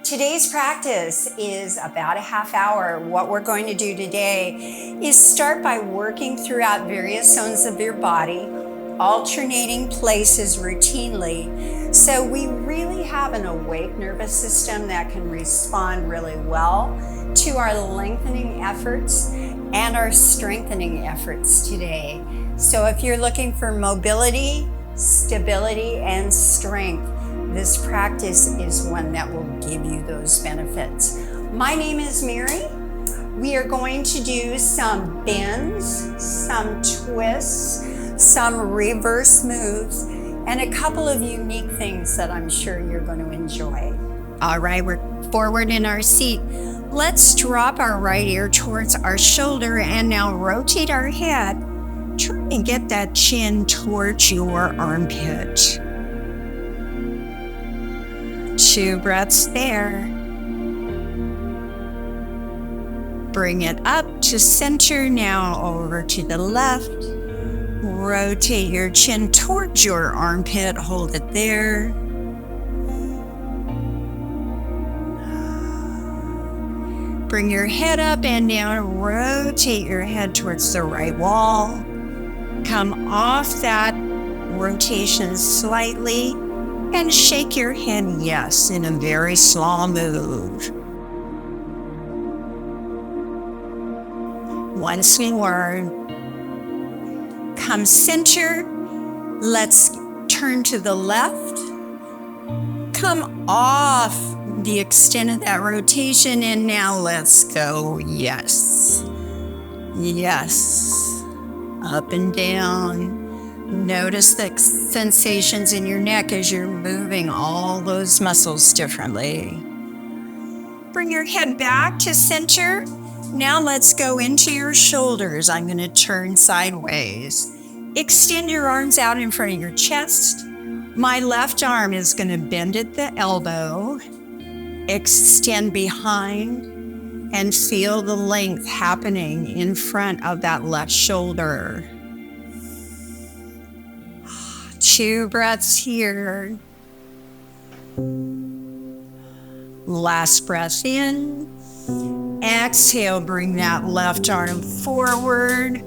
Today's practice is about a half hour. What we're going to do today is start by working throughout various zones of your body, alternating places routinely, so we really have an awake nervous system that can respond really well to our lengthening efforts and our strengthening efforts today. So if you're looking for mobility, stability, and strength, this practice is one that will give you those benefits. My name is Mary. We are going to do some bends, some twists, some reverse moves, and a couple of unique things that I'm sure you're going to enjoy. All right, we're forward in our seat. Let's drop our right ear towards our shoulder and now rotate our head. Try and get that chin towards your armpit. 2 breaths there. Bring it up to center, now over to the left. Rotate your chin towards your armpit, hold it there. Bring your head up and now rotate your head towards the right wall. Come off that rotation slightly and shake your head yes in a very slow move. Once more, come center. Let's turn to the left. Come off the extent of that rotation and now let's go yes. Yes. Up and down. Notice the sensations in your neck as you're moving all those muscles differently. Bring your head back to center. Now let's go into your shoulders. I'm going to turn sideways. Extend your arms out in front of your chest. My left arm is going to bend at the elbow. Extend behind and feel the length happening in front of that left shoulder. 2 breaths here. Last breath in. Exhale, bring that left arm forward.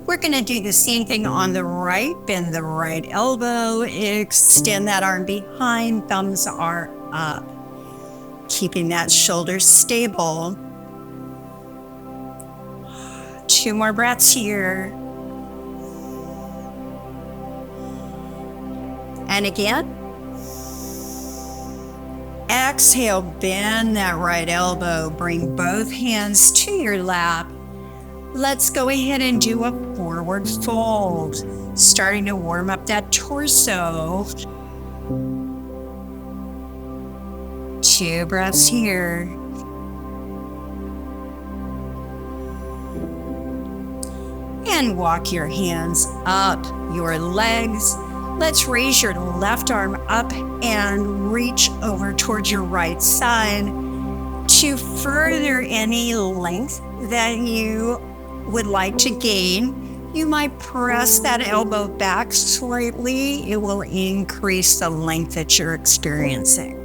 We're going to do the same thing on the right. Bend the right elbow. Extend that arm behind. Thumbs are up. Keeping that shoulder stable. 2 more breaths here. And again. Exhale, bend that right elbow. Bring both hands to your lap. Let's go ahead and do a forward fold. Starting to warm up that torso. 2 breaths here. And walk your hands up your legs. Let's raise your left arm up and reach over towards your right side to further any length that you would like to gain. You might press that elbow back slightly. It will increase the length that you're experiencing.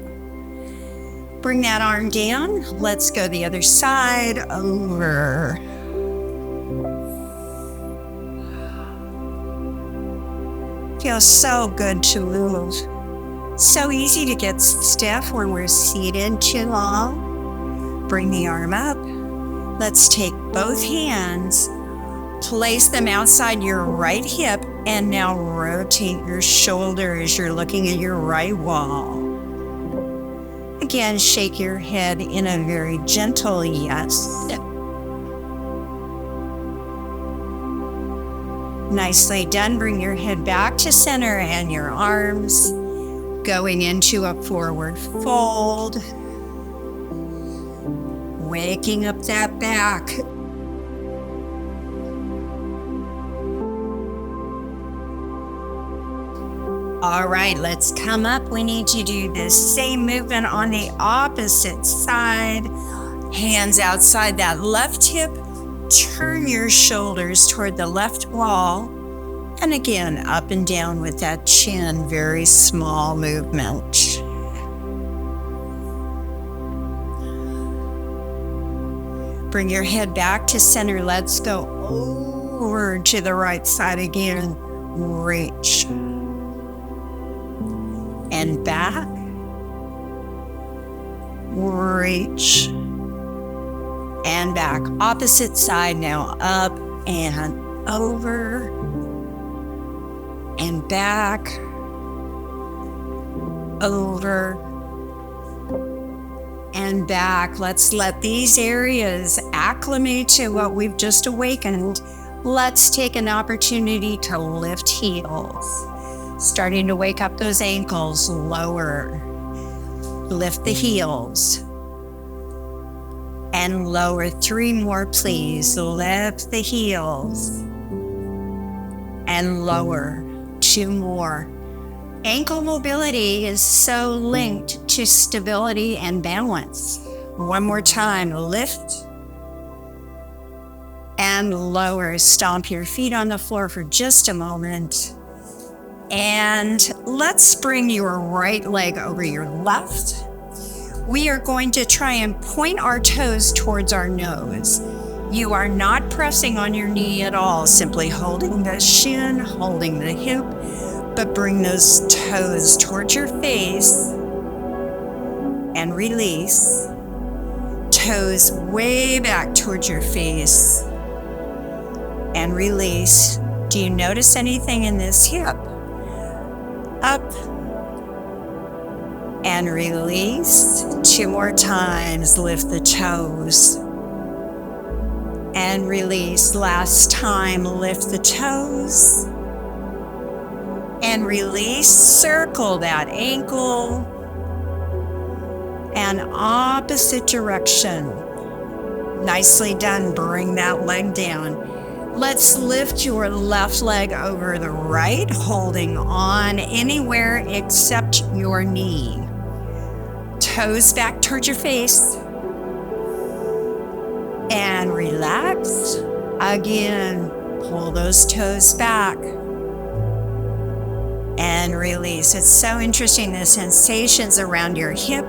Bring that arm down. Let's go the other side over. Feels so good to move. So easy to get stiff when we're seated too long. Bring the arm up. Let's take both hands, place them outside your right hip, and now rotate your shoulder as you're looking at your right wall. Again, shake your head in a very gentle yes. Nicely done. Bring your head back to center and your arms going into a forward fold. Waking up that back. All right, let's come up. We need to do the same movement on the opposite side. Hands outside that left hip. Turn your shoulders toward the left wall. And again, up and down with that chin, very small movement. Bring your head back to center. Let's go over to the right side again. Reach. And back. Reach. And back. Opposite side now. Up and over. And back. Over. And back. Let's let these areas acclimate to what we've just awakened. Let's take an opportunity to lift heels. Starting to wake up those ankles, lower. Lift the heels. And lower. 3 more, please. Lift the heels. And lower. 2 more. Ankle mobility is so linked to stability and balance. 1 more time. Lift. And lower. Stomp your feet on the floor for just a moment. And let's bring your right leg over your left. We are going to try and point our toes towards our nose. You are not pressing on your knee at all, simply holding the shin, holding the hip, but bring those toes towards your face and release. Toes way back towards your face and release. Do you notice anything in this hip? Up and release. 2 more times. Lift the toes and release. Last time. Lift the toes and release. Circle that ankle and opposite direction. Nicely done. Bring that leg down. Let's lift your left leg over the right, holding on anywhere except your knee. Toes back towards your face. And relax. Again, pull those toes back. And release. It's so interesting, the sensations around your hip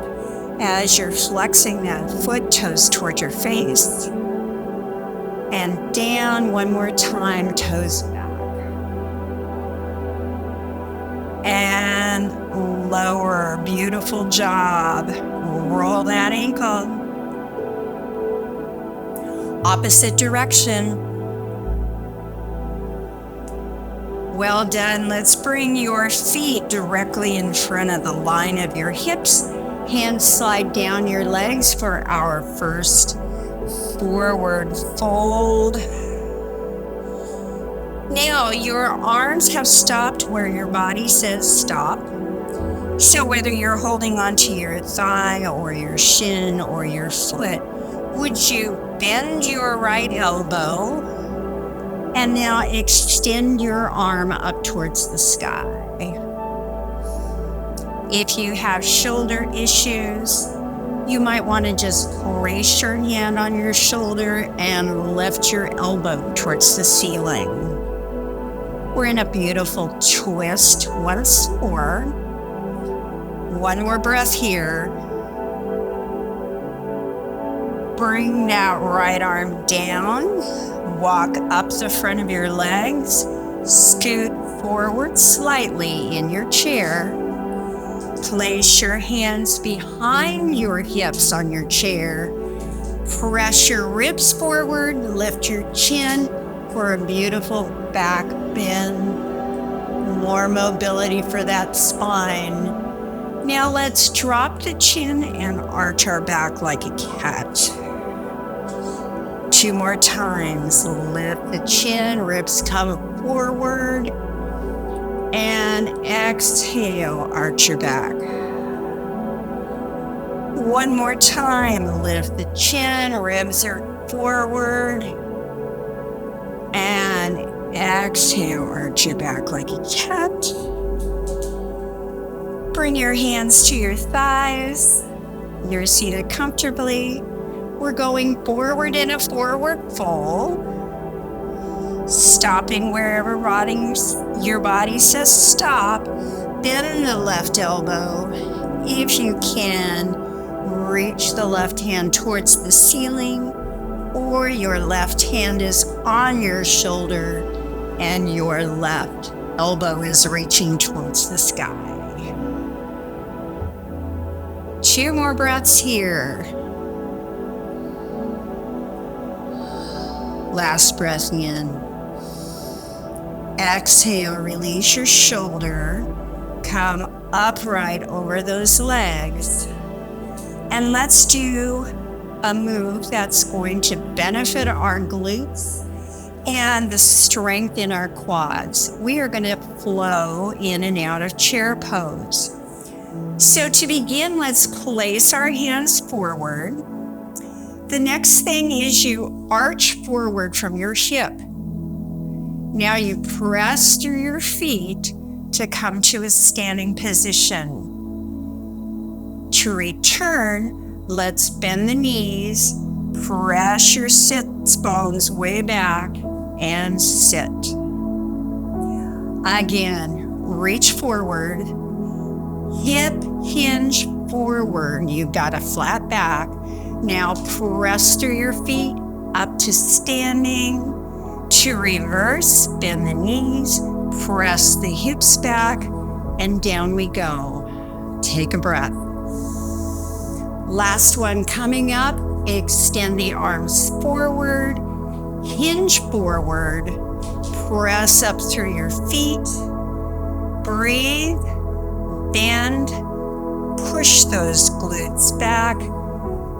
as you're flexing that foot, toes towards your face. And down 1 more time, toes back. And lower. Beautiful job. Roll that ankle. Opposite direction. Well done. Let's bring your feet directly in front of the line of your hips. Hands slide down your legs for our first forward fold. Now your arms have stopped where your body says stop. So whether you're holding onto your thigh or your shin or your foot, would you bend your right elbow and now extend your arm up towards the sky? If you have shoulder issues, you might want to just place your hand on your shoulder and lift your elbow towards the ceiling. We're in a beautiful twist once more. 1 more breath here. Bring that right arm down. Walk up the front of your legs. Scoot forward slightly in your chair. Place your hands behind your hips on your chair. Press your ribs forward. Lift your chin for a beautiful back bend. More mobility for that spine. Now let's drop the chin and arch our back like a cat. 2 more times. Lift the chin, ribs come forward. And exhale, arch your back. 1 more time. Lift the chin, ribs are forward. And exhale, arch your back like a cat. Bring your hands to your thighs. You're seated comfortably. We're going forward in a forward fold. Stopping wherever your body says stop. Bend the left elbow. If you can, reach the left hand towards the ceiling. or your left hand is on your shoulder and your left elbow is reaching towards the sky. 2 more breaths here. Last breath in. Exhale, release your shoulder. Come upright over those legs. And let's do a move that's going to benefit our glutes and the strength in our quads. We are going to flow in and out of chair pose. So to begin, let's place our hands forward. The next thing is you arch forward from your hip. Now you press through your feet to come to a standing position. To return, let's bend the knees, press your sits bones way back, and sit. Again, reach forward, hip hinge forward. You've got a flat back. Now press through your feet up to standing. To reverse, bend the knees, press the hips back, and down we go. Take a breath. Last one coming up, extend the arms forward, hinge forward, press up through your feet, breathe, bend, push those glutes back,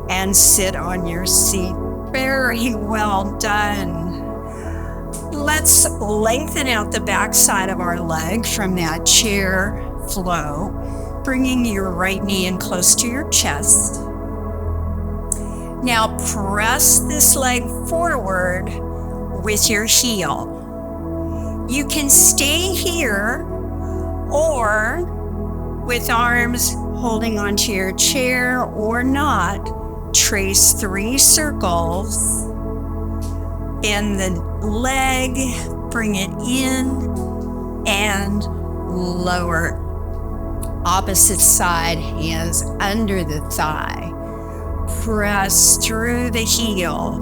and sit on your seat. Very well done. Let's lengthen out the back side of our leg from that chair flow, bringing your right knee in close to your chest. Now press this leg forward with your heel. You can stay here or with arms holding onto your chair or not, trace 3 circles. Bend the leg, bring it in, and lower. Opposite side, hands under the thigh. Press through the heel.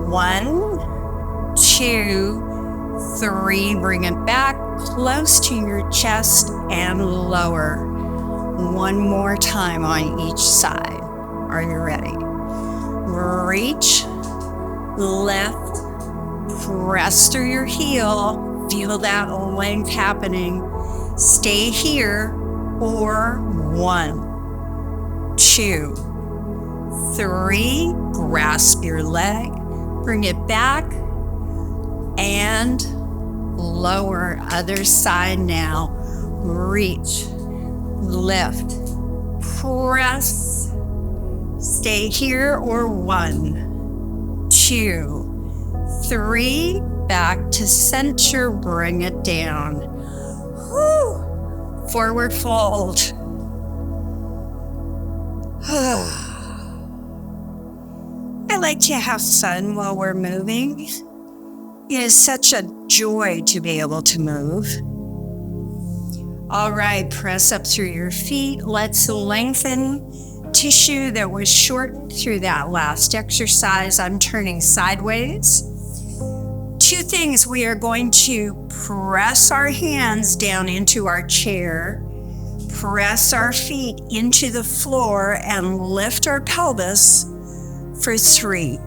1, 2, 3. Bring it back close to your chest and lower. 1 more time on each side. Are you ready? Reach. Left, press through your heel, feel that length happening. Stay here, or 1, 2, 3, grasp your leg, bring it back, and lower. Other side now. Reach, lift, press, stay here, or 1, 2, 3, back to center, bring it down. Whew. Forward fold. I like to have fun while we're moving. It is such a joy to be able to move. All right, press up through your feet. Let's lengthen tissue that was shortened through that last exercise. I'm turning sideways. 2 things. We are going to press our hands down into our chair, press our feet into the floor, and lift our pelvis for 3,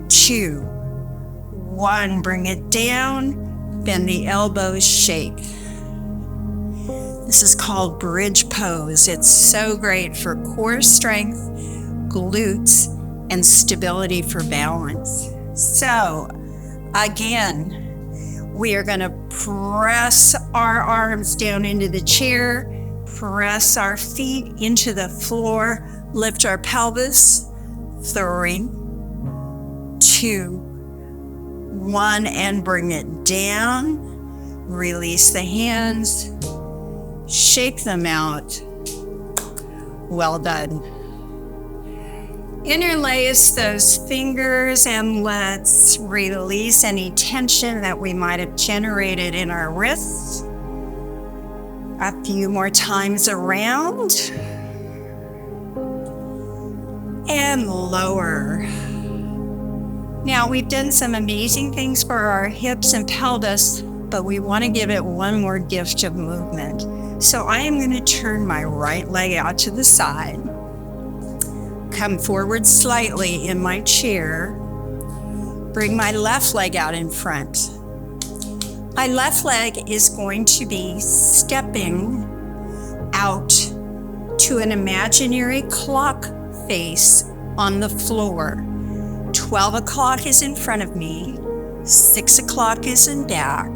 2, 1. Bring it down, bend the elbows, shake. This is called bridge pose. It's so great for core strength, glutes, and stability for balance. So, again, we are going to press our arms down into the chair, press our feet into the floor, lift our pelvis. 3, 2, 1, and bring it down. Release the hands. Shake them out. Well done. Interlace those fingers and let's release any tension that we might have generated in our wrists. A few more times around. And and lower. Now, we've done some amazing things for our hips and pelvis, but we want to give it one more gift of movement. So I am going to turn my right leg out to the side, come forward slightly in my chair, bring my left leg out in front. My left leg is going to be stepping out to an imaginary clock face on the floor. 12 o'clock is in front of me, 6 o'clock is in back,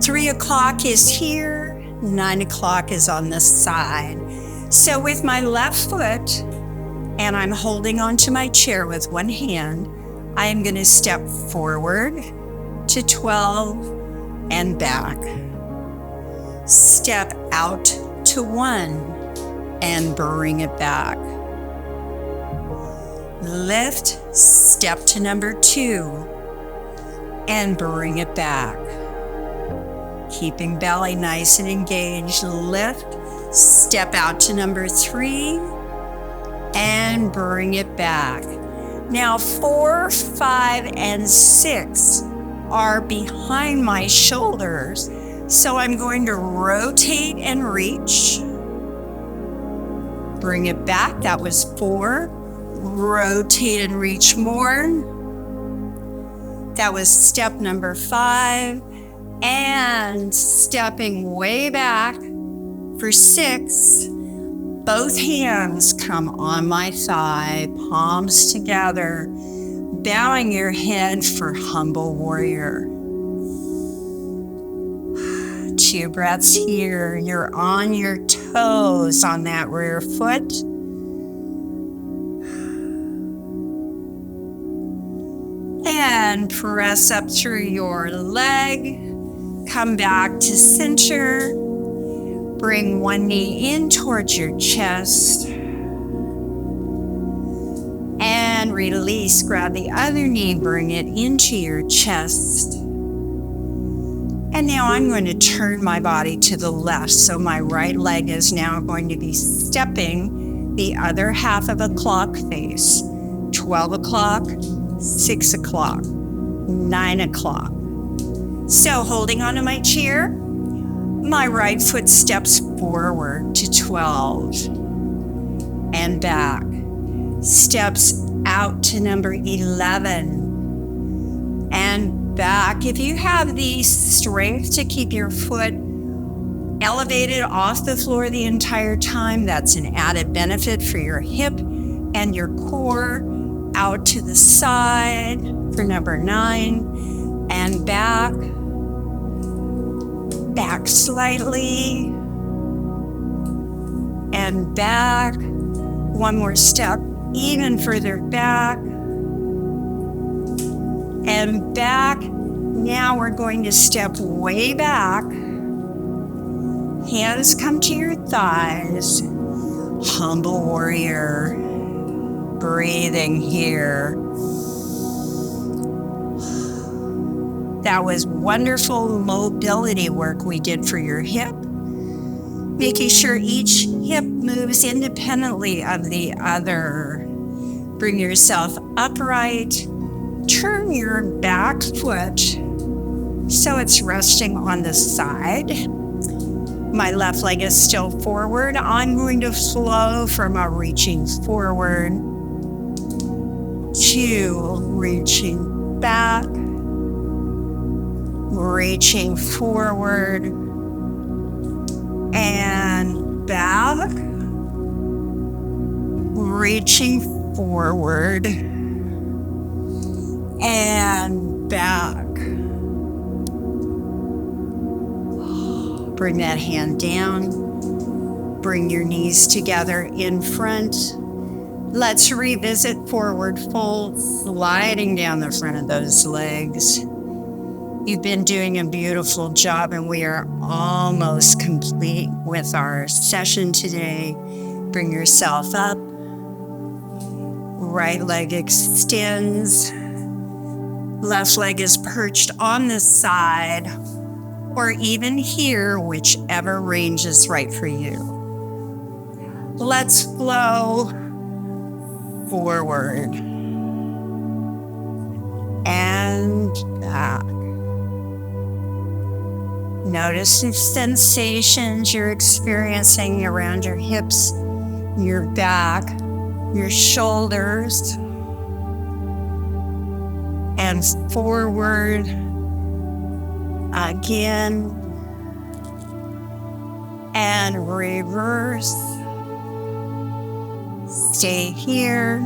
3 o'clock is here, 9 o'clock is on this side. So with my left foot, and I'm holding onto my chair with one hand, I am going to step forward to 12 and back. Step out to 1 and bring it back. Lift, step to number 2 and bring it back. Keeping belly nice and engaged. Lift, step out to number 3 and bring it back. Now 4, 5, and 6 are behind my shoulders. So I'm going to rotate and reach. Bring it back. That was 4. Rotate and reach more. That was step number 5. And stepping way back for 6. Both hands come on my thigh, palms together, bowing your head for humble warrior. 2 breaths here. You're on your toes on that rear foot. And press up through your leg. Come back to center. Bring one knee in towards your chest. And release. Grab the other knee, bring it into your chest. And now I'm going to turn my body to the left. So my right leg is now going to be stepping the other half of a clock face. 12 o'clock, 6 o'clock, 9 o'clock. So holding onto my chair, my right foot steps forward to 12 and back. Steps out to number 11 and back. If you have the strength to keep your foot elevated off the floor the entire time, that's an added benefit for your hip and your core. Out to the side for number 9 and back. Back slightly and back. One more step, even further back and back. Now we're going to step way back. Hands come to your thighs. Humble warrior. Breathing here. That was wonderful mobility work we did for your hip. Making sure each hip moves independently of the other. Bring yourself upright. Turn your back foot so it's resting on the side. My left leg is still forward. I'm going to flow from a reaching forward to reaching back, reaching forward and back, reaching forward and back. Bring that hand down. Bring your knees together in front. Let's revisit forward fold, sliding down the front of those legs. You've been doing a beautiful job, and we are almost complete with our session today. Bring yourself up. Right leg extends. Left leg is perched on the side, or even here, whichever range is right for you. Let's flow forward and back. Notice the sensations you're experiencing around your hips, your back, your shoulders, and forward again, and reverse. Stay here.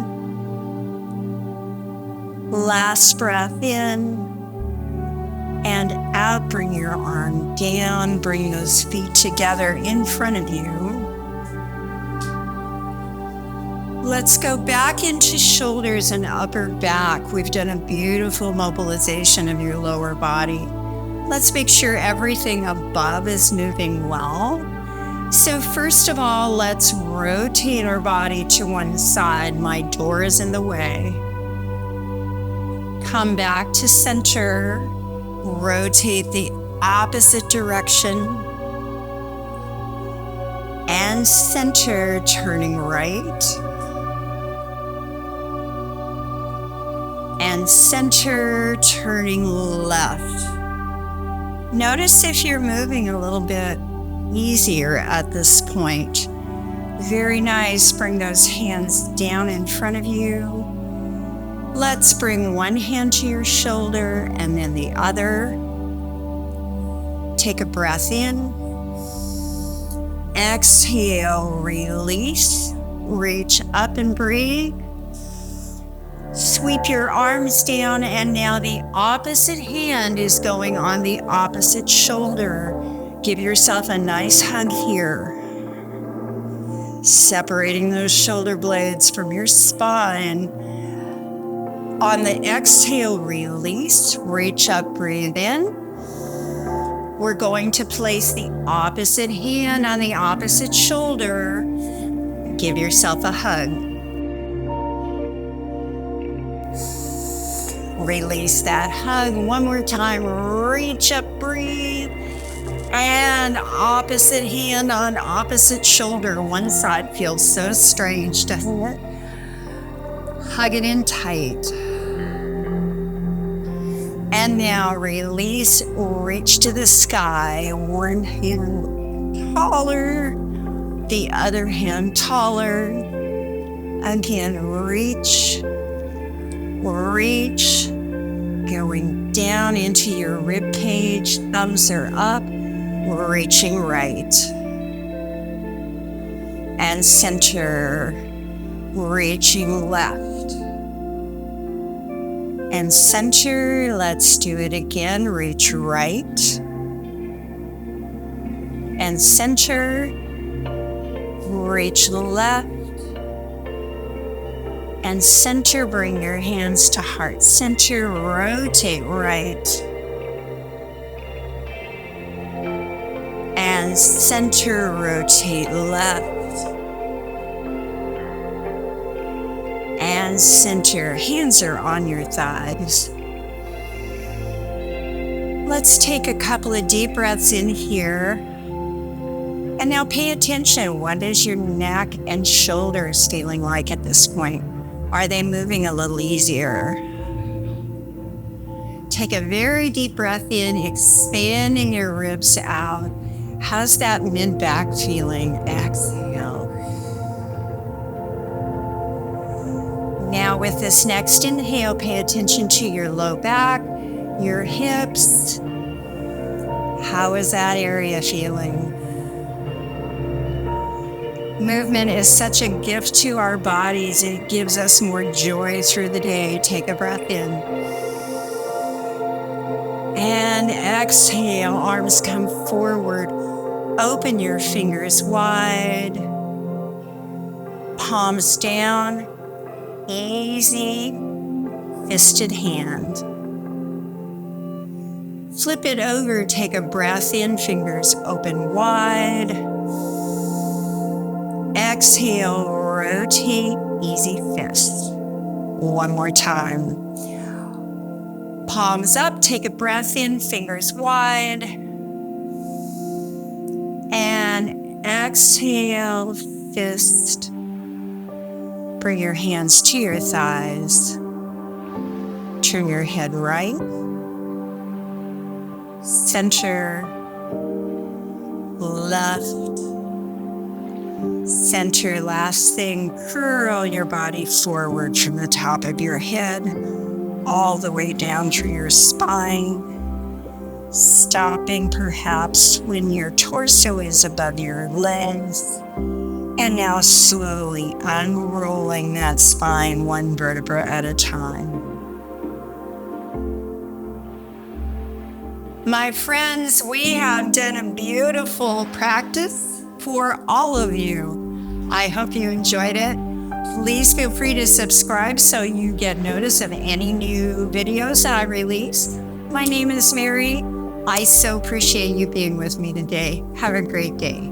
Last breath in and out. Bring your arm down. Bring those feet together in front of you. Let's go back into shoulders and upper back. We've done a beautiful mobilization of your lower body. Let's make sure everything above is moving well. So first of all, let's rotate our body to one side. My door is in the way. Come back to center. Rotate the opposite direction. And center, turning right. And center, turning left. Notice if you're moving a little bit easier at this point. Very nice. Bring those hands down in front of you. Let's bring one hand to your shoulder and then the other. Take a breath in. Exhale, release. Reach up and breathe. Sweep your arms down, and now the opposite hand is going on the opposite shoulder. Give yourself a nice hug here. Separating those shoulder blades from your spine. On the exhale, release. Reach up, breathe in. We're going to place the opposite hand on the opposite shoulder. Give yourself a hug. Release that hug. One more time. Reach up, breathe. And opposite hand on opposite shoulder. One side feels so strange, doesn't it? Hug it in tight. And now release. Reach to the sky. One hand taller. The other hand taller. Again, reach. Reach, going down into your rib cage. Thumbs are up, reaching right. And center, reaching left. And center, let's do it again. Reach right. And center, reach left. And center, bring your hands to heart center, rotate right. And center, rotate left. And center, hands are on your thighs. Let's take a couple of deep breaths in here. And now pay attention. What is your neck and shoulders feeling like at this point? Are they moving a little easier? Take a very deep breath in, expanding your ribs out. How's that mid-back feeling? Exhale. Now with this next inhale, pay attention to your low back, your hips. How is that area feeling? Movement is such a gift to our bodies. It gives us more joy through the day. Take a breath in. And exhale, arms come forward. Open your fingers wide. Palms down. Easy, fisted hand. Flip it over, take a breath in, fingers open wide. Exhale, rotate, easy fist. One more time. Palms up, take a breath in, fingers wide. And exhale, fist. Bring your hands to your thighs. Turn your head right. Center. Left. Center. Last thing, curl your body forward from the top of your head all the way down through your spine. Stopping perhaps when your torso is above your legs. And now slowly unrolling that spine one vertebra at a time. My friends, we have done a beautiful practice for all of you. I hope you enjoyed it. Please feel free to subscribe so you get notice of any new videos I release. My name is Mary. I so appreciate you being with me today. Have a great day.